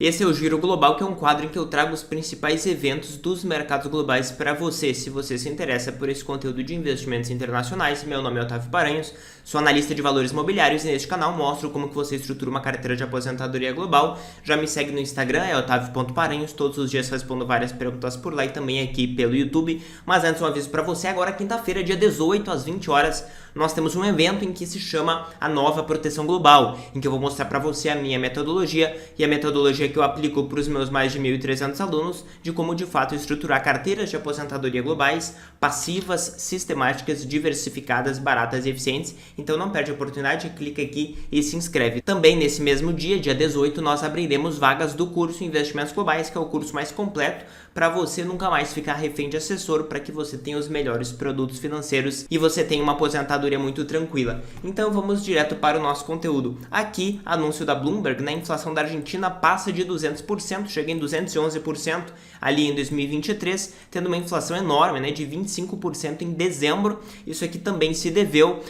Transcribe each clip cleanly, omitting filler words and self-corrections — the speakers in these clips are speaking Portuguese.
Esse é o Giro Global, que é um quadro em que eu trago os principais eventos dos mercados globais para você. Se você se interessa por esse conteúdo de investimentos internacionais, meu nome é Otávio Paranhos, sou analista de valores imobiliários e neste canal mostro como que você estrutura uma carteira de aposentadoria global. Já me segue no Instagram, é otavio.paranhos, todos os dias respondo várias perguntas por lá e também aqui pelo YouTube. Mas antes um aviso para você, agora quinta-feira, dia 18 às 20 horas, nós temos um evento em que se chama a Nova Proteção Global, em que eu vou mostrar para você a minha metodologia e a metodologia que eu aplico para os meus mais de 1.300 alunos de como de fato estruturar carteiras de aposentadoria globais, passivas, sistemáticas, diversificadas, baratas e eficientes. Então não perde a oportunidade, clica aqui e se inscreve. Também nesse mesmo dia, dia 18, nós abriremos vagas do curso Investimentos Globais, que é o curso mais completo para você nunca mais ficar refém de assessor, para que você tenha os melhores produtos financeiros e você tenha uma aposentadoria muito tranquila. Então vamos direto para o nosso conteúdo. Aqui, anúncio da Bloomberg, a inflação da Argentina passa de 200%, chega em 211% ali em 2023, tendo uma inflação enorme, de 25% em dezembro. Isso aqui também se deveu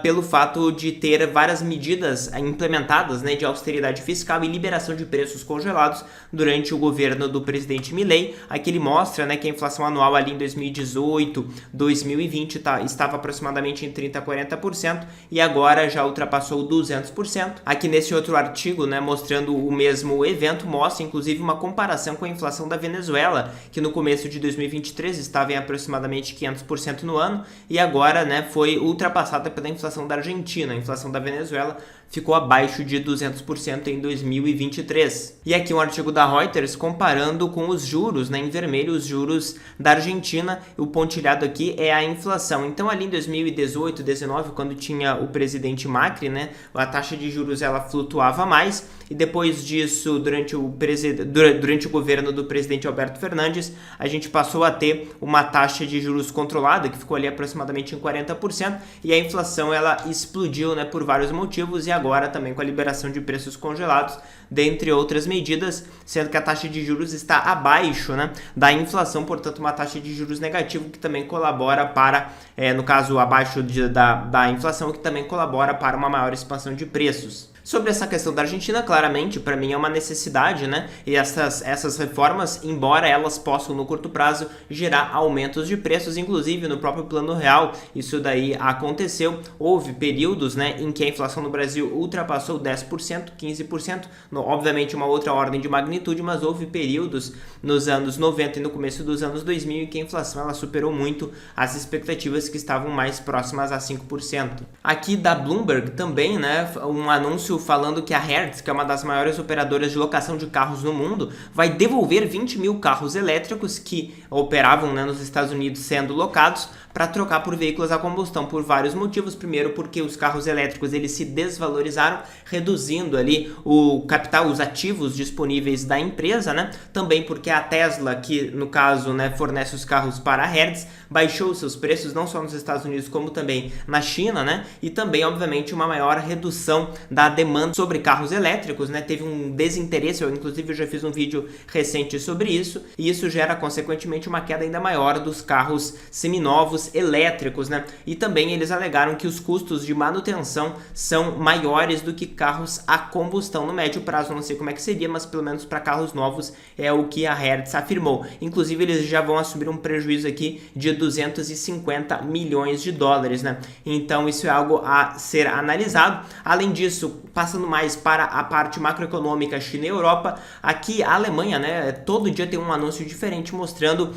pelo fato de ter várias medidas implementadas, de austeridade fiscal e liberação de preços congelados durante o governo do presidente Milei. Aqui ele mostra que a inflação anual ali em 2018, 2020 estava aproximadamente em 30% a 40% e agora já ultrapassou 200%. Aqui nesse outro artigo, mostrando o mesmo evento, mostra inclusive uma comparação com a inflação da Venezuela, que no começo de 2023 estava em aproximadamente 500% no ano e agora foi ultrapassada pela inflação da Argentina. A inflação da Venezuela ficou abaixo de 200% em 2023. E aqui um artigo da Reuters comparando com os juros, em vermelho, os juros da Argentina. O pontilhado aqui é a inflação. Então ali em 2018, 2019, quando tinha o presidente Macri, a taxa de juros ela flutuava mais e depois disso, durante o governo do presidente Alberto Fernandes, a gente passou a ter uma taxa de juros controlada, que ficou ali aproximadamente em 40%, e a inflação ela explodiu por vários motivos, e agora também com a liberação de preços congelados, dentre outras medidas, sendo que a taxa de juros está abaixo da inflação, portanto uma taxa de juros negativo que também colabora para, no caso abaixo da inflação, que também colabora para uma maior expansão de preços. Sobre essa questão da Argentina, claramente, para mim é uma necessidade, e essas reformas, embora elas possam no curto prazo gerar aumentos de preços, inclusive no próprio Plano Real, isso daí aconteceu. Houve períodos em que a inflação no Brasil ultrapassou 10%, 15%, obviamente uma outra ordem de magnitude, mas houve períodos nos anos 90 e no começo dos anos 2000 em que a inflação ela superou muito as expectativas, que estavam mais próximas a 5%. Aqui da Bloomberg também, um anúncio falando que a Hertz, que é uma das maiores operadoras de locação de carros no mundo, vai devolver 20 mil carros elétricos que operavam nos Estados Unidos sendo locados para trocar por veículos a combustão, por vários motivos. Primeiro, porque os carros elétricos eles se desvalorizaram, reduzindo ali o capital, os ativos disponíveis da empresa, Também porque a Tesla, que no caso fornece os carros para a Hertz, baixou seus preços não só nos Estados Unidos como também na China, E também, obviamente, uma maior redução da demanda sobre carros elétricos, Teve um desinteresse, eu já fiz um vídeo recente sobre isso, e isso gera consequentemente uma queda ainda maior dos carros seminovos elétricos, E também eles alegaram que os custos de manutenção são maiores do que carros a combustão no médio prazo. Não sei como é que seria, mas pelo menos para carros novos é o que a Hertz afirmou. Inclusive eles já vão assumir um prejuízo aqui de 250 milhões de dólares, Então isso é algo a ser analisado. Além disso, passando mais para a parte macroeconômica, China e Europa, aqui a Alemanha, todo dia tem um anúncio diferente mostrando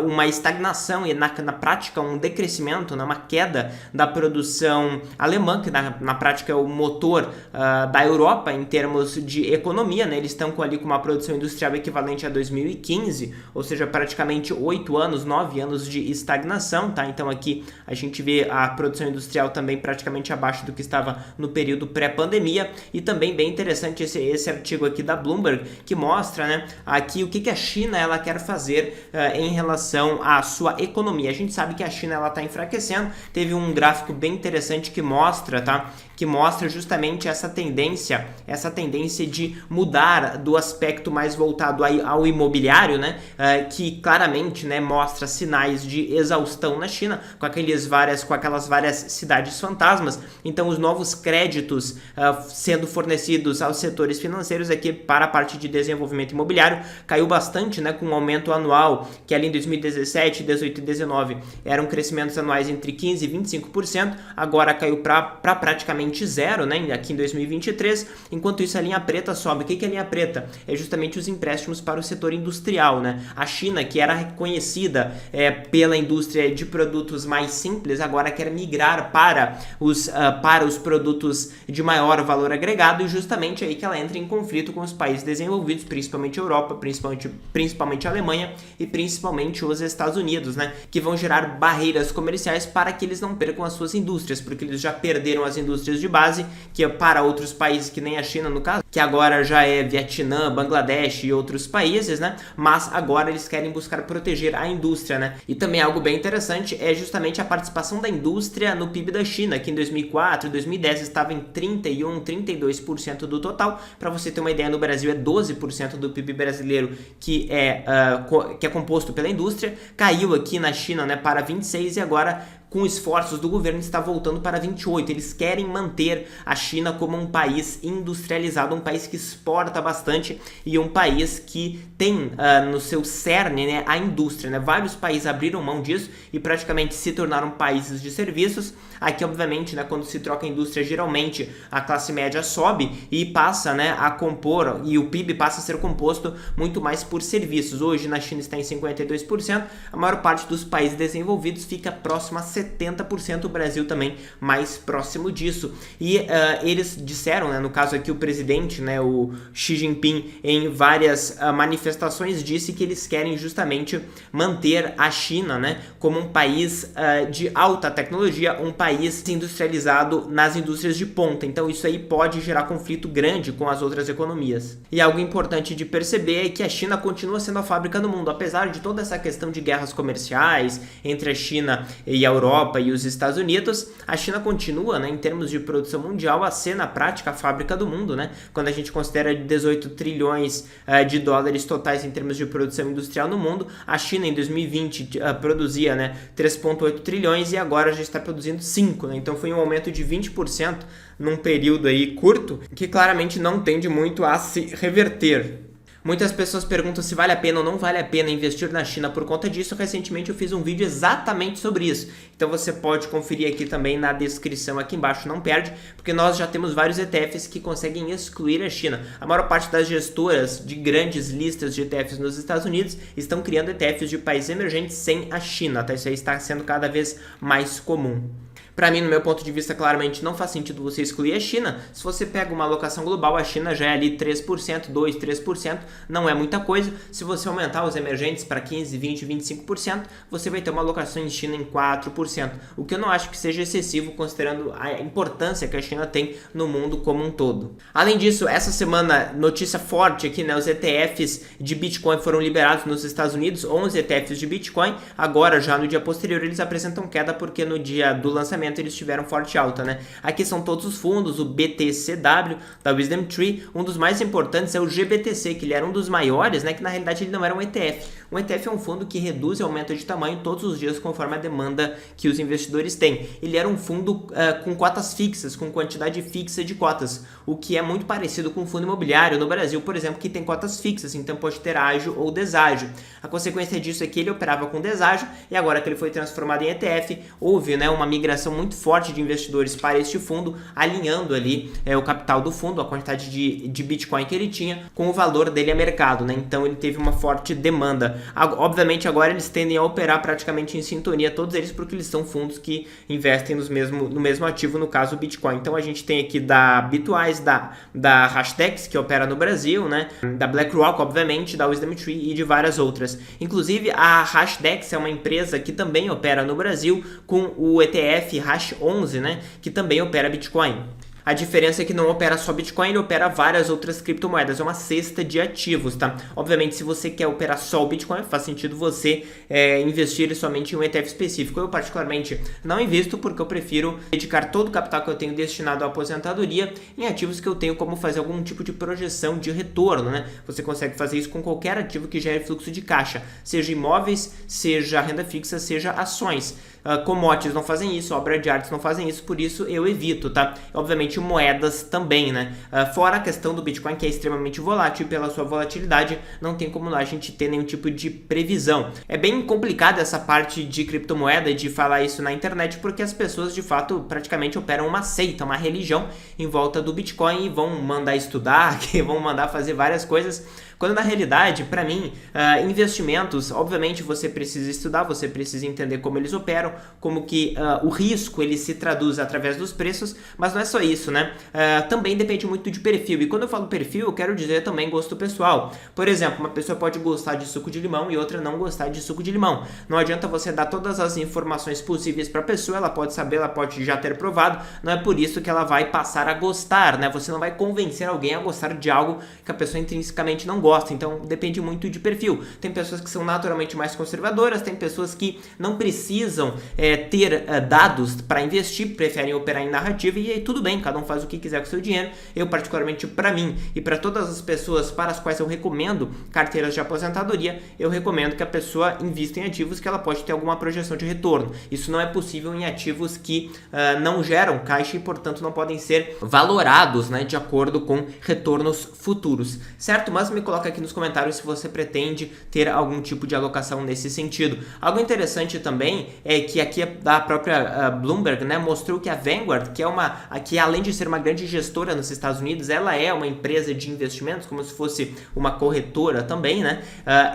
uma estagnação e na prática um decrescimento, uma queda da produção alemã, que na prática é o motor da Europa em termos de economia, Eles estão com uma produção industrial equivalente a 2015, ou seja, praticamente 9 anos de estagnação, Então aqui a gente vê a produção industrial também praticamente abaixo do que estava no período pré-pandemia. E também bem interessante esse artigo aqui da Bloomberg, que mostra aqui o que a China ela quer fazer em relação à sua economia. A gente sabe que a China está enfraquecendo. Teve um gráfico bem interessante que mostra que mostra justamente essa tendência de mudar do aspecto mais voltado ao imobiliário, né, que claramente, né, mostra sinais de exaustão na China, com aquelas várias cidades fantasmas. Então os novos créditos sendo fornecidos aos setores financeiros aqui para a parte de desenvolvimento imobiliário caiu bastante, né, com um aumento anual que ali em 2017, 18 e 19 eram crescimentos anuais entre 15% e 25%, agora caiu para praticamente zero, né, aqui em 2023, enquanto isso a linha preta sobe. O que é a linha preta? É justamente os empréstimos para o setor industrial, né? A China, que era reconhecida pela indústria de produtos mais simples, agora quer migrar para os produtos de maior valor agregado, e justamente aí que ela entra em conflito com os países desenvolvidos, principalmente a Europa, principalmente a Alemanha e principalmente os Estados Unidos, né, que vão gerar barreiras comerciais para que eles não percam as suas indústrias, porque eles já perderam as indústrias de base, que é para outros países que nem a China, no caso, que agora já é Vietnã, Bangladesh e outros países, né, mas agora eles querem buscar proteger a indústria, né, e também algo bem interessante é justamente a participação da indústria no PIB da China, que em 2004 e 2010 estava em 31, 32% do total. Para você ter uma ideia, no Brasil é 12% do PIB brasileiro que é composto pela indústria, caiu aqui na China, né, para 26%, e agora com esforços do governo está voltando para 28%. Eles querem manter a China como um país industrializado, um país que exporta bastante e um país que tem no seu cerne, né, a indústria, né? Vários países abriram mão disso e praticamente se tornaram países de serviços. Aqui, obviamente, né, quando se troca a indústria, geralmente a classe média sobe e passa, né, a compor, e o PIB passa a ser composto muito mais por serviços. Hoje na China está em 52%, a maior parte dos países desenvolvidos fica próximo a 70%, o Brasil também mais próximo disso. E eles disseram, né, no caso aqui o presidente, né, o Xi Jinping, em várias manifestações disse que eles querem justamente manter a China, né, como um país de alta tecnologia, um país industrializado nas indústrias de ponta. Então isso aí pode gerar conflito grande com as outras economias. E algo importante de perceber é que a China continua sendo a fábrica do mundo, apesar de toda essa questão de guerras comerciais entre a China e a Europa e os Estados Unidos. A China continua, né, em termos de produção mundial, a ser na prática a fábrica do mundo, né? Quando a gente considera 18 trilhões de dólares totais em termos de produção industrial no mundo, a China em 2020 produzia, né, 3,8 trilhões e agora já está produzindo 5, né? Então foi um aumento de 20% num período aí curto, que claramente não tende muito a se reverter. Muitas pessoas perguntam se vale a pena ou não vale a pena investir na China por conta disso. Recentemente eu fiz um vídeo exatamente sobre isso. Então você pode conferir aqui também na descrição aqui embaixo, não perde, porque nós já temos vários ETFs que conseguem excluir a China. A maior parte das gestoras de grandes listas de ETFs nos Estados Unidos estão criando ETFs de países emergentes sem a China, tá? Isso aí está sendo cada vez mais comum. Para mim, no meu ponto de vista, claramente não faz sentido você excluir a China. Se você pega uma alocação global, a China já é ali 3%, 2%, 3%, não é muita coisa. Se você aumentar os emergentes para 15%, 20%, 25%, você vai ter uma alocação em China em 4%, o que eu não acho que seja excessivo, considerando a importância que a China tem no mundo como um todo. Além disso, essa semana, notícia forte aqui, né, os ETFs de Bitcoin foram liberados nos Estados Unidos, 11 ETFs de Bitcoin. Agora, já no dia posterior, eles apresentam queda porque no dia do lançamento eles tiveram forte alta, né? Aqui são todos os fundos, o BTCW da Wisdom Tree, um dos mais importantes é o GBTC, que ele era um dos maiores, né? Que na realidade ele não era um ETF. Um ETF é um fundo que reduz e aumenta de tamanho todos os dias conforme a demanda que os investidores têm. Ele era um fundo com cotas fixas, com quantidade fixa de cotas, o que é muito parecido com o fundo imobiliário no Brasil, por exemplo, que tem cotas fixas, então pode ter ágio ou deságio. A consequência disso é que ele operava com deságio e agora que ele foi transformado em ETF, houve, né, uma migração muito forte de investidores para este fundo, alinhando ali o capital do fundo, a quantidade de Bitcoin que ele tinha com o valor dele a mercado, né? Então ele teve uma forte demanda. Obviamente agora eles tendem a operar praticamente em sintonia, todos eles, porque eles são fundos que investem no mesmo ativo, no caso o Bitcoin. Então a gente tem aqui da Bitwise, da Hashdex, que opera no Brasil, né? Da BlackRock, obviamente, da Wisdom Tree e de várias outras. Inclusive a Hashdex é uma empresa que também opera no Brasil com o ETF Hash 11, né, que também opera Bitcoin. A diferença é que não opera só Bitcoin, ele opera várias outras criptomoedas, é uma cesta de ativos, tá? Obviamente, se você quer operar só o Bitcoin, faz sentido você investir somente em um ETF específico. Eu, particularmente, não invisto porque eu prefiro dedicar todo o capital que eu tenho destinado à aposentadoria em ativos que eu tenho como fazer algum tipo de projeção de retorno, né? Você consegue fazer isso com qualquer ativo que gere fluxo de caixa, seja imóveis, seja renda fixa, seja ações. Commodities não fazem isso, obras de artes não fazem isso, por isso eu evito, tá? Obviamente moedas também, né? Fora a questão do Bitcoin, que é extremamente volátil, e pela sua volatilidade não tem como a gente ter nenhum tipo de previsão. É bem complicado essa parte de criptomoeda e de falar isso na internet, porque as pessoas de fato praticamente operam uma seita, uma religião em volta do Bitcoin e vão mandar estudar, que vão mandar fazer várias coisas, quando na realidade, para mim, investimentos, obviamente você precisa estudar, você precisa entender como eles operam, como que o risco ele se traduz através dos preços, mas não é só isso, né? Também depende muito de perfil, e quando eu falo perfil, eu quero dizer também gosto pessoal. Por exemplo, uma pessoa pode gostar de suco de limão e outra não gostar de suco de limão. Não adianta você dar todas as informações possíveis para a pessoa, ela pode saber, ela pode já ter provado, não é por isso que ela vai passar a gostar, né? Você não vai convencer alguém a gostar de algo que a pessoa intrinsecamente não gosta. Então depende muito de perfil. Tem pessoas que são naturalmente mais conservadoras, tem pessoas que não precisam ter dados para investir, preferem operar em narrativa, e aí tudo bem, cada um faz o que quiser com o seu dinheiro. Eu, particularmente, para mim e para todas as pessoas para as quais eu recomendo carteiras de aposentadoria, eu recomendo que a pessoa invista em ativos que ela pode ter alguma projeção de retorno. Isso não é possível em ativos que não geram caixa e, portanto, não podem ser valorados, né, de acordo com retornos futuros, certo? Mas me coloca aqui nos comentários se você pretende ter algum tipo de alocação nesse sentido. Algo interessante também é que aqui da própria Bloomberg, né, mostrou que a Vanguard, que além de ser uma grande gestora nos Estados Unidos, ela é uma empresa de investimentos, como se fosse uma corretora também, né?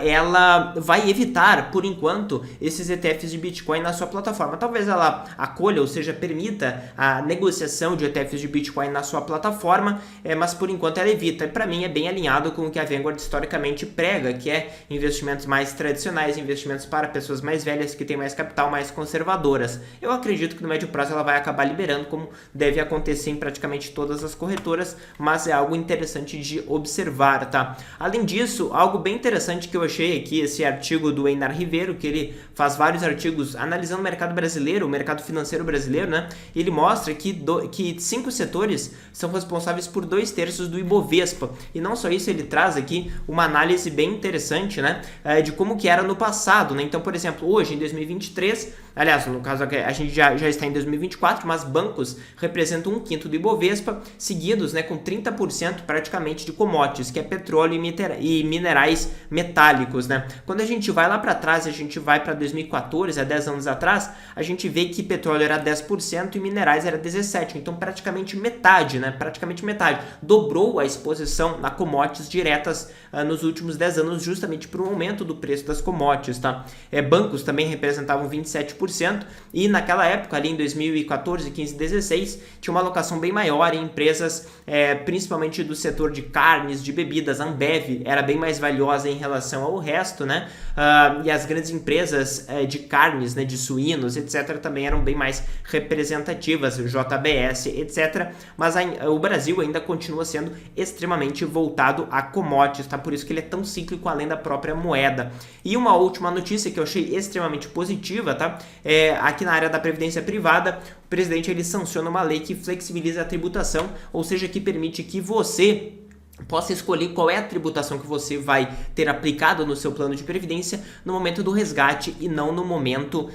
Ela vai evitar, por enquanto, esses ETFs de Bitcoin na sua plataforma. Talvez ela acolha, ou seja, permita a negociação de ETFs de Bitcoin na sua plataforma, mas por enquanto ela evita. Para mim é bem alinhado com o que a Vanguard historicamente prega, que é investimentos mais tradicionais, investimentos para pessoas mais velhas que têm mais capital, mais conservadoras. Eu acredito que no médio prazo ela vai acabar liberando, como deve acontecer em praticamente todas as corretoras, mas é algo interessante de observar, tá? Além disso, algo bem interessante que eu achei aqui, esse artigo do Einar Ribeiro, que ele faz vários artigos analisando o mercado brasileiro, o mercado financeiro brasileiro, né? E ele mostra que 5 setores são responsáveis por 2/3 do Ibovespa. E não só isso, ele traz aqui uma análise bem interessante, né, de como que era no passado, né? Então, por exemplo, hoje em 2023, aliás, no caso a gente já está em 2024, mas bancos representam 1/5 do Ibovespa, seguidos, né, com 30% praticamente de commodities, que é petróleo e minerais metálicos, né? Quando a gente vai lá para trás, a gente vai para 2014, há 10 anos atrás, a gente vê que petróleo era 10% e minerais era 17%, então praticamente metade, né? Praticamente metade. Dobrou a exposição na commodities diretas nos últimos 10 anos, justamente por um aumento do preço das commodities, tá? Bancos também representavam 27%, e naquela época, ali em 2014, 15, 16, tinha uma alocação bem maior em empresas, principalmente do setor de carnes, de bebidas. A Ambev era bem mais valiosa em relação ao resto, né? E as grandes empresas de carnes, né, de suínos, etc., também eram bem mais representativas, JBS, etc., mas o Brasil ainda continua sendo extremamente voltado a commodities, tá? Por isso que ele é tão cíclico, além da própria moeda. E uma última notícia que eu achei extremamente positiva, tá? Aqui na área da previdência privada, o presidente ele sanciona uma lei que flexibiliza a tributação, ou seja, que permite que você possa escolher qual é a tributação que você vai ter aplicado no seu plano de previdência no momento do resgate e não no momento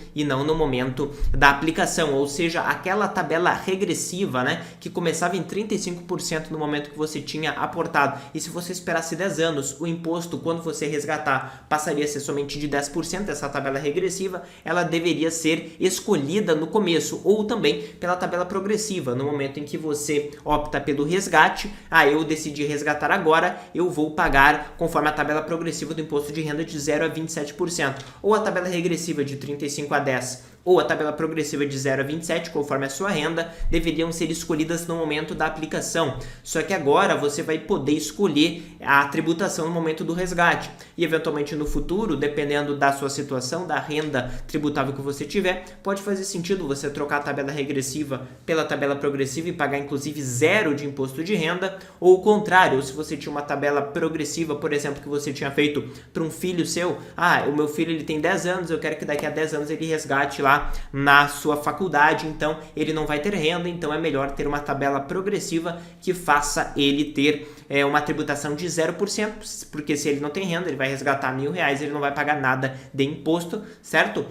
da aplicação, ou seja, aquela tabela regressiva, né, que começava em 35% no momento que você tinha aportado, e se você esperasse 10 anos, o imposto quando você resgatar passaria a ser somente de 10%. Essa tabela regressiva, ela deveria ser escolhida no começo, ou também pela tabela progressiva, no momento em que você opta pelo resgate. Eu decidi resgatar resgatar agora, eu vou pagar conforme a tabela progressiva do imposto de renda de 0 a 27%, ou a tabela regressiva de 35 a 10, ou a tabela progressiva de 0 a 27, conforme a sua renda, deveriam ser escolhidas no momento da aplicação. Só que agora você vai poder escolher a tributação no momento do resgate. E eventualmente no futuro, dependendo da sua situação, da renda tributável que você tiver, pode fazer sentido você trocar a tabela regressiva pela tabela progressiva e pagar inclusive 0 de imposto de renda, ou o contrário, ou se você tinha uma tabela progressiva, por exemplo, que você tinha feito para um filho seu, o meu filho ele tem 10 anos, eu quero que daqui a 10 anos ele resgate lá na sua faculdade, então ele não vai ter renda, então é melhor ter uma tabela progressiva que faça ele ter uma tributação de 0%, porque se ele não tem renda, ele vai resgatar R$1.000, ele não vai pagar nada de imposto, certo?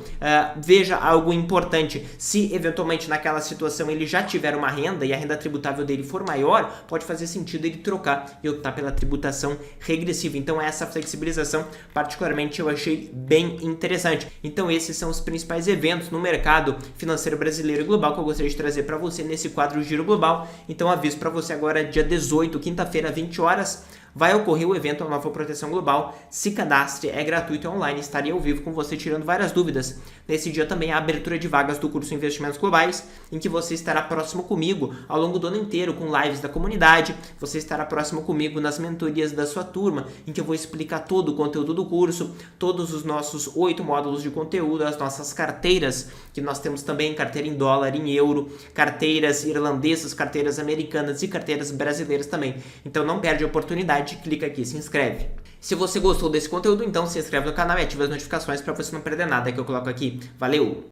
Veja algo importante, se eventualmente naquela situação ele já tiver uma renda e a renda tributável dele for maior, pode fazer sentido ele trocar e optar pela tributação regressiva. Então essa flexibilização particularmente eu achei bem interessante. Então esses são os principais eventos no mercado financeiro brasileiro e global que eu gostaria de trazer para você nesse quadro Giro Global. Então aviso para você agora, dia 18, quinta-feira, 20 horas, vai ocorrer o evento A Nova Proteção Global. Se cadastre, é gratuito e online, estarei ao vivo com você tirando várias dúvidas. Nesse dia também a abertura de vagas do curso Investimentos Globais, em que você estará próximo comigo ao longo do ano inteiro, com lives da comunidade, você estará próximo comigo nas mentorias da sua turma, em que eu vou explicar todo o conteúdo do curso, todos os nossos 8 módulos de conteúdo, as nossas carteiras, que nós temos também carteira em dólar, em euro, carteiras irlandesas, carteiras americanas e carteiras brasileiras também. Então não perde a oportunidade, clica aqui, se inscreve. Se você gostou desse conteúdo, então se inscreve no canal e ativa as notificações para você não perder nada que eu coloco aqui. Valeu!